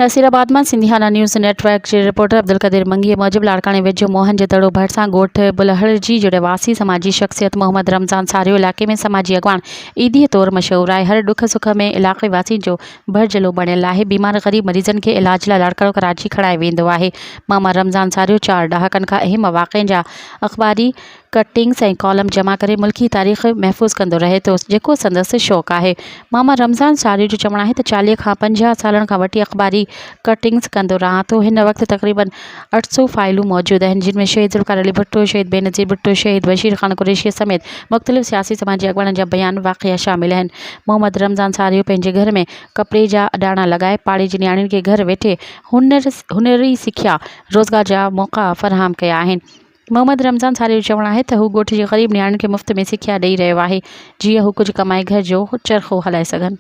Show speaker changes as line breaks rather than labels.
नसीराबाद में सिंधियाना news network के reporter Abdul कदीर मंगी मूजिब लाड़काने वेझो मोहन जे दड़ो भरिसां ॻोठ बुलहड़जी जो रवासी समाजी शख्सियत मोहम्मद रमज़ान सारियो इलाके में समाजी अगवान ईदी तौर मशहूर है। हर दुख सुख में इलाके वासी जो भरजलो बणियल है। बीमार गरीब मरीजन के इलाज लाइ लाड़कानो कराची खड़ाए वेंदो है। मोहम्मद रमज़ान सारियो 4 डहाकनि खां अहम वाक़िअनि जा अख़बारी कटिंग्स ऐं कॉलम जमा करे मुल्की तारीख़ महफ़ूज़ कंदो रहे थो, जेको संदसि शौक़ु आहे। मोहम्मद रमज़ान सारियो जो चवणु आहे त 40 खां 50 सालनि खां वठी अख़बारी कटिंग्स कंदो रहा तो। हिन वक़्तु तक़रीबन 800 फाइलूं मौजूद हैं, जिनमें शहीद ज़ुल्फ़िकार अली भुट्टो, शहीद बेनज़ीर भुट्टो, शहीद बशीर ख़ान कुरैशी समेत मुख़्तलिफ़ सियासी समाजी अगवाननि जा बयान वाक़िआ शामिल हैं। मोहम्मद रमज़ान सारियो पंहिंजे घर में कपिड़े जा अडाणा लगाए पाड़े जी नियाणियुनि खे घर वेठे हुनरी सिख्या रोज़गार जा मौक़ा फ़राहम कया आहिनि। मोहम्मद रमज़ान सारियो जो चवणु आहे त हू ॻोठ जी ग़रीब नियाणियुनि खे मुफ़्त में सिख्या ॾेई रहियो आहे, जीअं हू कुझु कमाए घर जो चरखो हलाए सघनि।